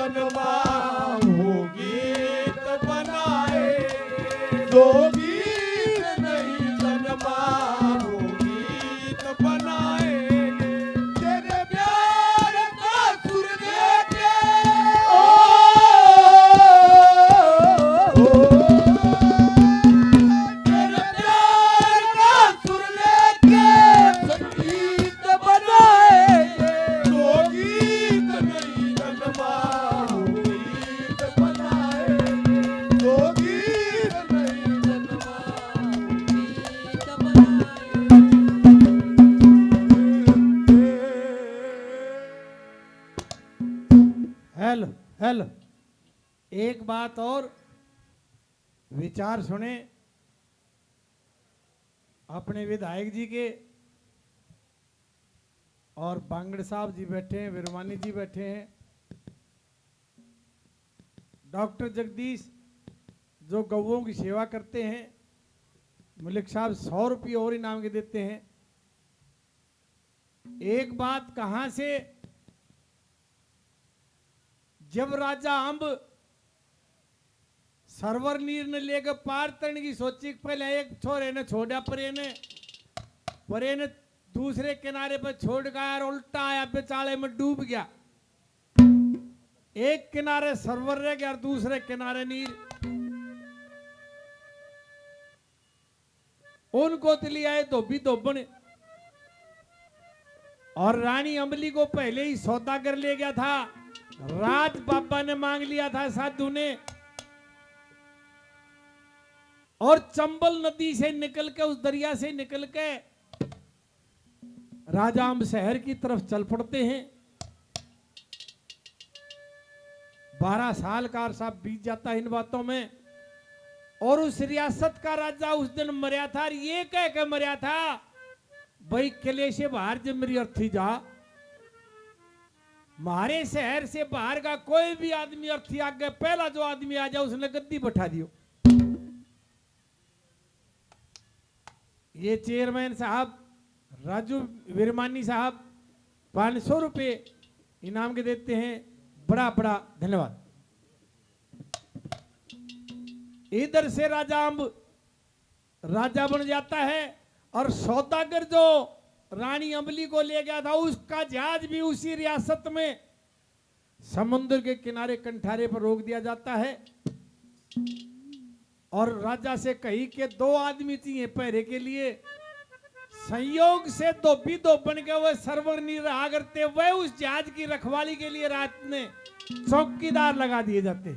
जन्मा वो गीत बनाए, जो गीत नहीं जन्मा वो गीत बनाए। तेरे प्यार का सुर लेके तेरे प्यार का सुर लेके संगीत बनाएंगे, जो गीत नहीं जन्मा वो गीत बनाएंगे, जो गीत नहीं जन्मा वो गीत हेलो हेलो, एक बात और विचार सुने अपने विधायक जी के, और बांगड़ साहब जी बैठे हैं, विरमानी जी बैठे हैं, डॉक्टर जगदीश जो गौओं की सेवा करते हैं, मलिक साहब 100 रुपये और इनाम के देते हैं। एक बात कहां से, जब राजा अंब सरवर नीर ने लेकर पार तरण की सोची, पहले एक छोरे ने छोड़ा, परे ने दूसरे किनारे पर छोड़ गया और उल्टा आया, बेचाले में डूब गया। एक किनारे सरवर रह गया और दूसरे किनारे नीर। उनको तली आए धोबी धोबन, और रानी अम्बली को पहले ही सौदागर ले गया था। राज बाबा ने मांग लिया था साधु ने, और चंबल नदी से निकल के, उस दरिया से निकल के राजा अंब शहर की तरफ चल पड़ते हैं। 12 साल का अरसा बीत जाता है इन बातों में, और उस रियासत का राजा उस दिन मरया था, और ये कह के मरया था, भाई किले से बाहर जब मेरी अर्थी जा, हमारे शहर से बाहर का कोई भी आदमी अर्थी आगे पहला जो आदमी आ जाए उसने गद्दी बैठा दियो। ये चेयरमैन साहब राजू विरमानी साहब 500 रुपये इनाम के देते हैं, बड़ा बड़ा धन्यवाद। इधर से राजा अंब राजा बन जाता है, और सौदागर जो रानी अम्बली को ले गया था उसका जहाज भी उसी रियासत में समुद्र के किनारे कंठारे पर रोक दिया जाता है। और राजा से कही कि 2 आदमी चाहिए पहरे के लिए। संयोग से धोबी धोबन के वह सरवर नहीं रहा करते, वह उस जहाज की रखवाली के लिए रात में चौकीदार लगा दिए जाते।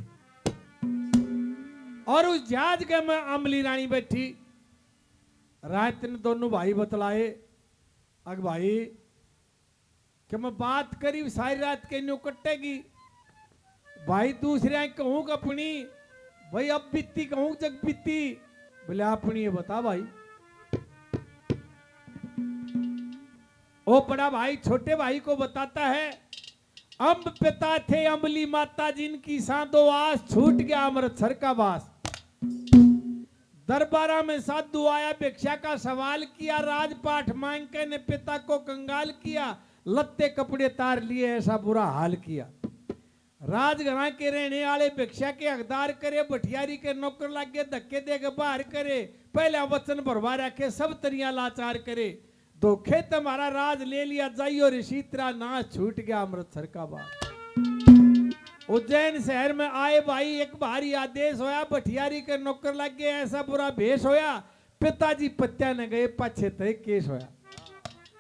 और उस जहाज के में अम्बली रानी बैठी। रात ने दोनों भाई बतलाए, अग भाई कि मैं बात करी सारी रात के न्यू कटेगी, भाई दूसरे कहूं अपनी, भाई अब बीती कहूं जग बीती, बोले अपनी ये बता भाई। ओ बड़ा भाई छोटे भाई को बताता है, अम्ब पिता थे अम्बली माता जिनकी साधो आस, छूट गया अमृतसर का वास। दरबारा में साधु आया, भिक्षा का सवाल किया, राजपाठ मांग के ने पिता को कंगाल किया, लत्ते कपड़े तार लिए ऐसा बुरा हाल किया। राजघरां के रहने वाले भिक्षा के हकदार करे, भटियारी के नौकर लागे धक्के दे के बाहर करे, पहला वचन भरवा रखे सब तरिया लाचार करे, धोखे तुम्हारा राज ले लिया जाइयो ऋषि तेरा नाश, छूट गया अमृतसर का बात। उज्जैन शहर में आए भाई, एक भारी आदेश होया, भटियारी के नौकर लग गए, ऐसा बुरा भेष होया, पिताजी पत्या न गए, पाछे तय केस होया।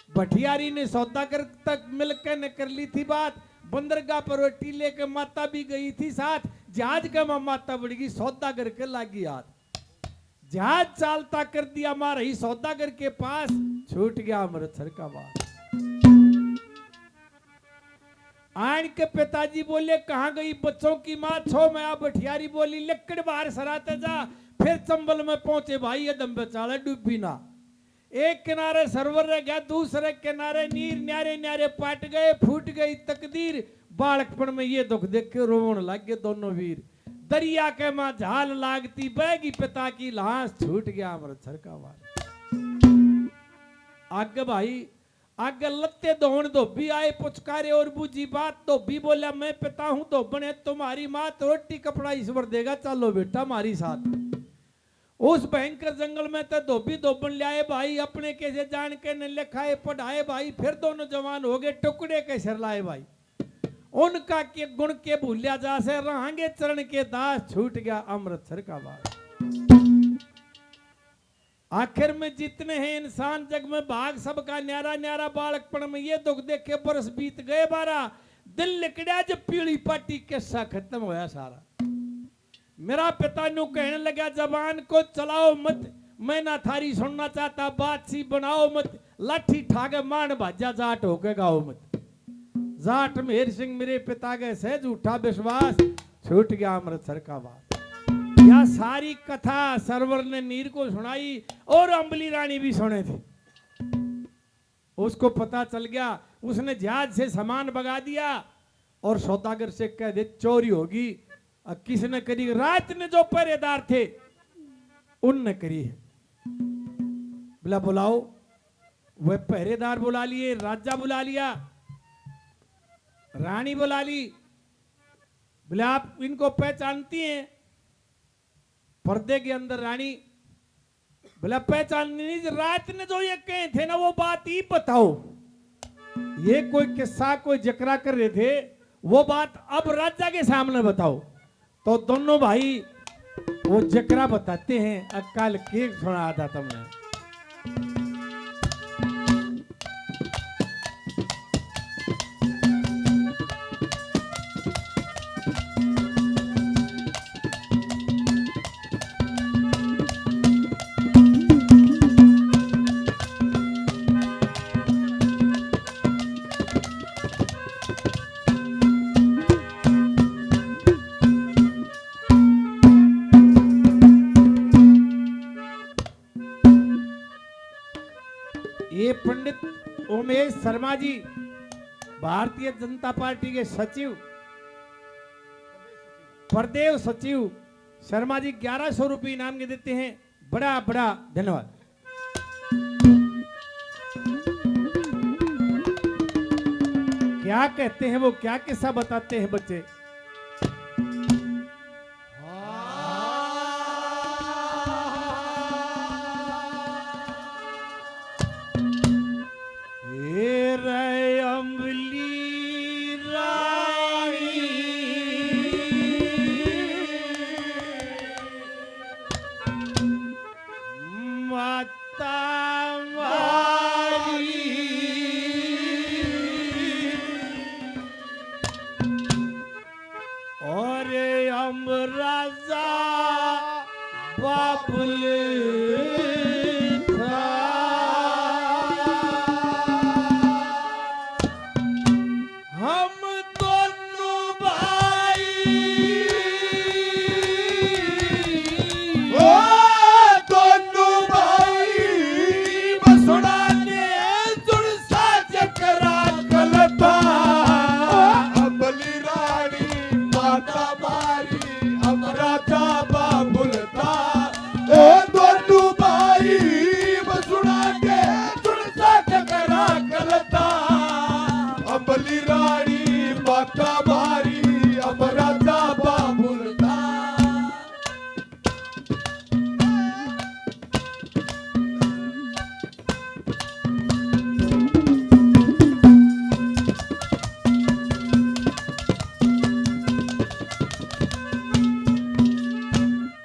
भटियारी ने सौदागर तक मिलकर न कर ली थी बात, बंदरगाह पर रोटी लेकर माता भी गई थी साथ, जहाज का माता बढ़ गई, सौदागर के लागी याद। जहाज चालता कर दिया मार ही सौदागर के पास, छूट गया अमृतसर का बात। आन के पिताजी बोले कहां गई बच्चों की मां, छो मैं आ भटियारी बोली लक्कड़ बाहर सराते जा, फिर चंबल में पहुंचे भाई ये दम बेचाले डूबी ना। एक किनारे सरवर रह गया, दूसरे किनारे नीर, न्यारे न्यारे पाट गए, फूट गई तकदीर, बालकपन में ये दुख देख के रोवन लग गए दोनों वीर। दरिया के मां झाल लागती बहगी पिता की लाश, छूट गया अमृतसर का वार। आगे भाई आगे लत्ते धोन धोबी आए पुचकारे और बूझी बात। धोबी बोला मैं पिता हूं धोबन है तुम्हारी मात, रोटी कपड़ा ईश्वर देगा, चलो बेटा हमारी साथ। उस भयंकर जंगल में तो धोबी धोबन लाए भाई, अपने कैसे जान के न लिखाए पढ़ाए भाई, फिर दोनों जवान हो गए टुकड़े कैसे लाए भाई। उनका के गुण के भूलिया जा से रहांगे चरण के दास, छूट गया अमृतसर का बात। आखिर में जितने हैं इंसान जग में भाग सबका न्यारा न्यारा, बालकपन में ये दुख देखे बरस बीत गए 12, दिल लिकड़ा जब पीली पाटी किस्सा खत्म होया सारा। मेरा पिता नु कहने लगा जबान को चलाओ मत, मैं ना थारी सुनना चाहता, बात सी बनाओ मत, लाठी ठाके मान भाजा जाट होके गाओ मत। जाट मेहर सिंह मेरे पिता के से झूठा विश्वास, छूट गया अमृतसर का बात। यह सारी कथा सरवर ने नीर को सुनाई और अंबली रानी भी सुने थे। उसको पता चल गया, उसने जहाज से सामान भगा दिया और सौदागर से कह दे चोरी होगी। किसने करी? रात ने जो पहरेदार थे उनने करी है। बोला बुलाओ, वह पहरेदार बुला लिए, राजा बुला लिया, रानी बुला ली। बोले आप इनको पहचानती हैं? पर्दे के अंदर रानी। बोला पहचान नहीं, रात ने जो ये कहे थे ना वो बात ही बताओ। ये कोई किस्सा कोई जिक्रा कर रहे थे, वो बात अब राजा के सामने बताओ। तो दोनों भाई वो जिक्रा बताते हैं। अक्ल के सुना था तुमने। ये पंडित उमेश शर्मा जी भारतीय जनता पार्टी के सचिव, प्रदेश सचिव शर्मा जी 1100 रुपये इनाम के देते हैं। बड़ा बड़ा धन्यवाद। क्या कहते हैं वो, क्या किस्सा बताते हैं बच्चे? राजा बाबुल था, हम दोनों भाई, ओ दोनों भाई बसुड़ाने जुड़सा चकरा कलता, अबली रानी माता मारी राजा बाबुलता। ओ दोनों भाई बसुड़ा के जुड़सा चकरा कलता, अबली रानी माता मारी अब राजा बाबुलता।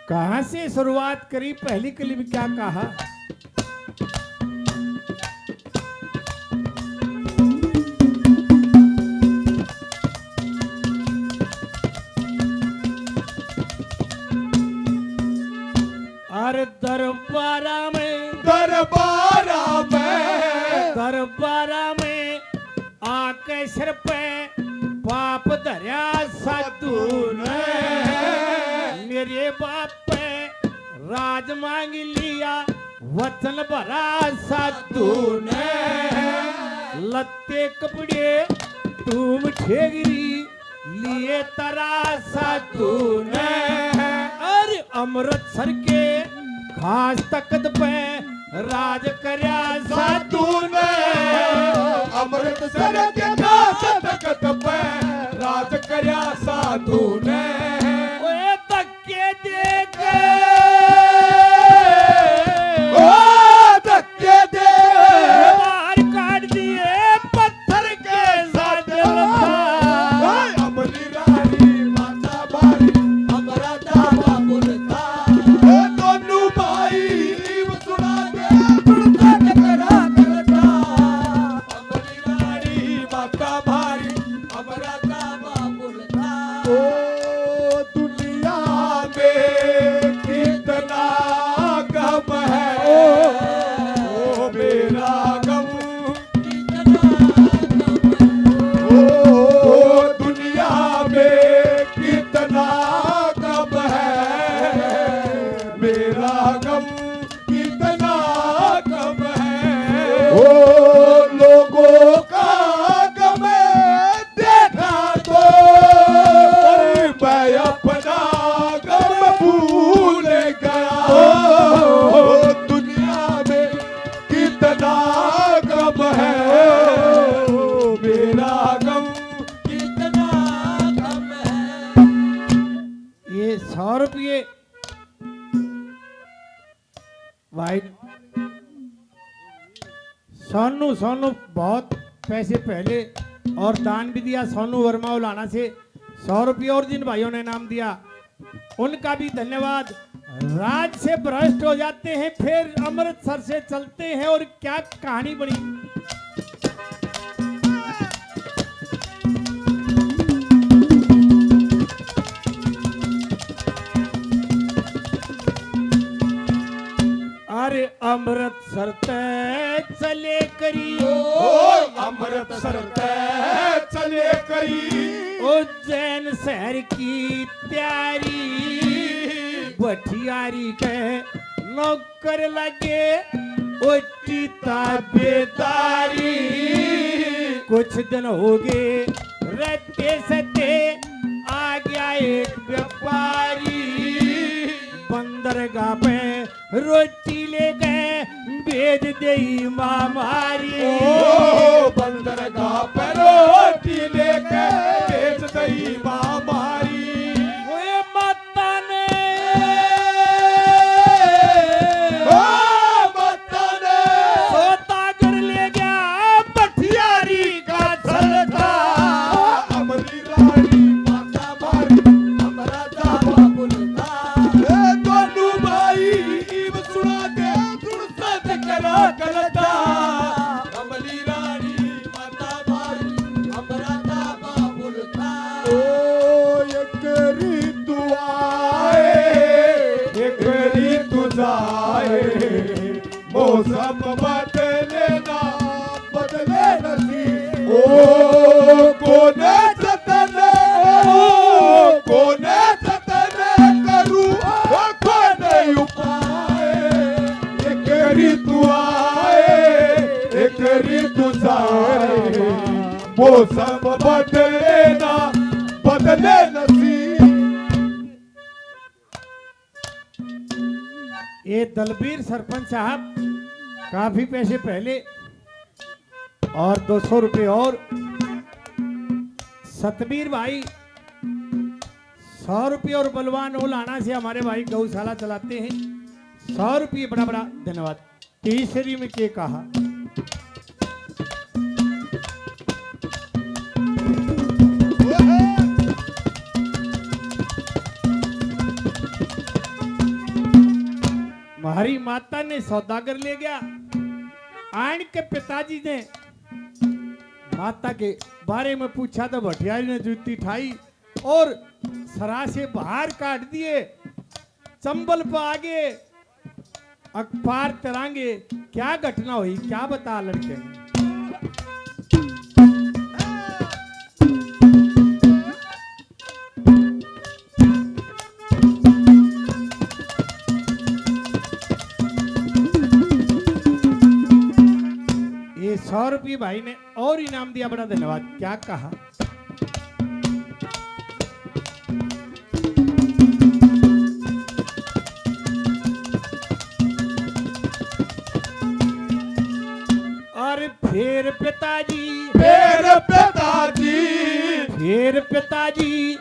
कहां से शुरुआत करी, पहली कली में क्या कहा? अरे दरबारा में, दरबारा में, दरबारा में आके सिर पे पाप धरिया साधु ने, मेरे बाप पे राज मांग लिया वचन भरा साधु ने, लत्ते कपड़े तुम ठेगरी लिए तरा साधु ने, अरे अमृतसर के खास तख्त पे राज करया साधु ने अमृतसर के दस्तखत पे राज करया साधु ने ओए धक्के दे के ओ धक्के दे बाहर काट दिए पत्थर के साजन था। अमली रानी माता बारी हमारा दावा बोलता दोनों भाई सुना के तुड़ता टकरा करता अमली रानी माता भारी हमारा दावा बोलता ओ दुनिया में कितना गम है ओ मेरा गम ओ दुनिया में कितना गम है मेरा गम कितना गम है ओ लोगों का गम देखा तो मैं अपना गम भूल गया ओ दुनिया में कितना गम है ओ मेरा गम कितना गम है ये 100 रुपये भाई सोनू सोनू बहुत पैसे पहले और दान भी दिया सोनू वर्मा उलाना से 100 रुपये और जिन भाइयों ने नाम दिया उनका भी धन्यवाद। राज से भ्रष्ट हो जाते हैं फिर अमृतसर से चलते हैं और क्या कहानी बनी। अरे अमृतसर ते चले करी अमृतसर तय चले करी उज्जैन शहर की तैयारी भटियारी के नौकर लगे उठी ताबेदारी कुछ दिन हो गए रहते सते आ गया एक व्यापारी बंदरगाह पे रोटी ले गए भेज दे मामारी ओ बंदरगाह पर रोटी लेके बेच दई मामारी ओए माता ने ओ माता ने सोतागर ले गया भटियारी का छलका अमली रानी माता भारी हमारा दावा बोलता दोनों भाई ईब सुना के तुड़ता टकरा करता अमली रानी माता भारी हमारा दावा बोलता ओ एक ऋतु आए एक ऋतु जाए मौसम बदले ना बदले नसी ओ कोने जतन कोने जतन करूं कोने उपाय एक ऋतु आए एक ऋतु जाए मौसम बदले ना बदले नसी ये दलबीर सरपंच साहब काफी पैसे पहले और 200 रुपए और सतबीर भाई 100 रुपये और बलवान ओलाना से हमारे भाई गौशाला चलाते हैं 100 रुपये बड़ा बड़ा धन्यवाद। तीसरी में के कहा हमारी माता ने सौदागर ले गया आन के पिताजी ने माता के बारे में पूछा तो भटियारी ने जूती ठाई और सरा से बाहर काट दिए चंबल पर आगे अखबार तरांगे क्या घटना हुई क्या बता लड़के ने। ये 100 रुपये भाई ने और इनाम दिया बड़ा धन्यवाद। क्या कहा फिर पिताजी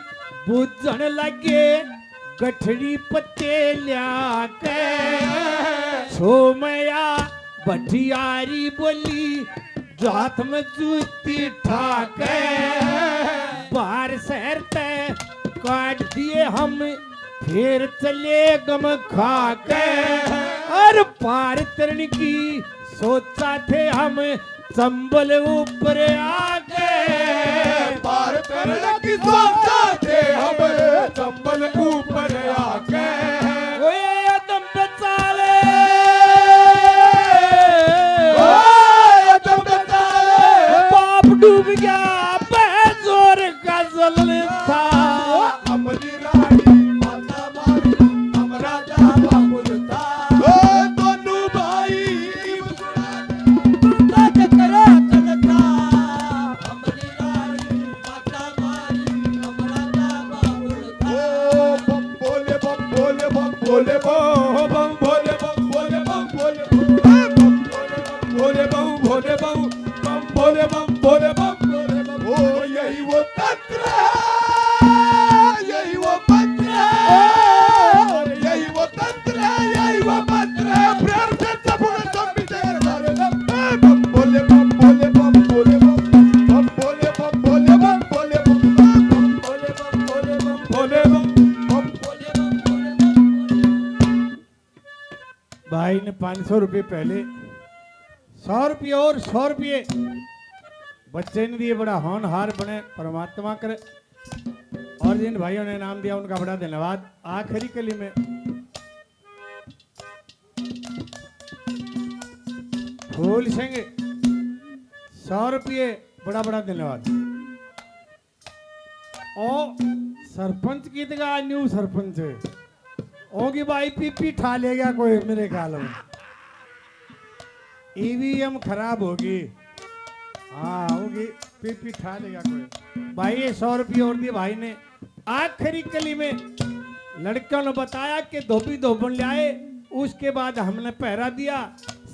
बुझन लगे गठड़ी पत्ते ल्याके सोमया भटियारी बोली जात में जूती ठाके बाहर शहर तय काट दिए हम फिर चले गम खाके और पार तरण की सोचा थे हम चंबल ऊपर आके पार करने की सोचा थे हम चंबल ऊपर आके ओए अदम बचा ले ओए तुम बता ले बाप डूब गया बेजोर का जलन था अमरी रानी माता मारी हमरा जा बाबुल था ओ दोनों भाई करा कनका अमरी रानी माता मारी हमरा दा बाबुल था ओ बम बोले बम बोले बम बोले बम भोले बम बोले बम बोले बम बोले बम भोले बम बम बोले बम बोले बम ओ यही वो तंत्र है यही वो मंत्र है यही वो तंत्र है यही वो मंत्र है प्रेम से सब सब विजय सारे बम बोले बम बोले बम बोले बम बोले बम बोले बम बोले बम बोले बम बोले बम बोले बम भाई ने 500 रुपये पहले 100 रुपये और 100 रुपये बच्चे ने दिए। बड़ा होनहार बने परमात्मा करे। और जिन भाइयों ने नाम दिया उनका बड़ा धन्यवाद। आखिरी कली में फूल सिंह 100 रुपये बड़ा बड़ा धन्यवाद। और सरपंच की जगह न्यू सरपंच होगी भाई पीपी ठा ले गया कोई मेरे ख्याल में ईवीएम खराब होगी। हाँ होगी पीपी ठा लेगा कोई। भाई ये 100 रुपये और दिए भाई ने। आखिरी कली में लड़कियों ने बताया कि धोबी धोबन ले आए। उसके बाद हमने पहरा दिया,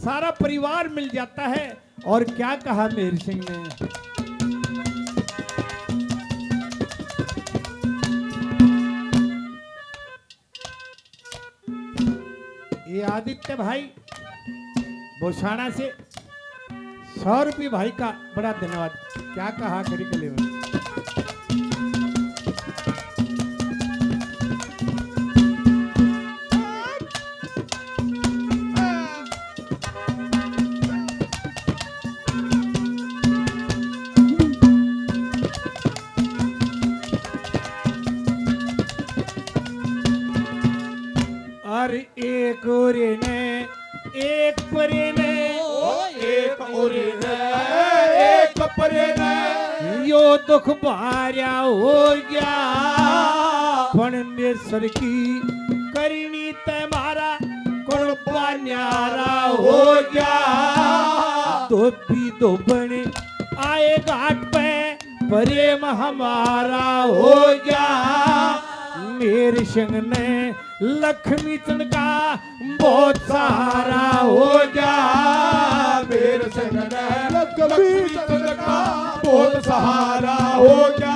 सारा परिवार मिल जाता है। और क्या कहा मेहर सिंह ने, ये आदित्य भाई बोसाना से 100 रुपये भाई का बड़ा धन्यवाद। क्या कहा आखिरी कली में, और एक ओरे ने एक परे ने एक उरी ने एक परे ने यो दुख भार्या हो गया। परमेश्वर की करनी तुम्हारा कुर्बा न्यारा हो गया। धोबी धोबन आए घाट पे प्रेम हमारा हो गया। मेरे संग ने लक्ष्मी चंद का बहुत सहारा हो गया। मेरे संग लक्ष्मी चंद का बहुत सहारा हो गया।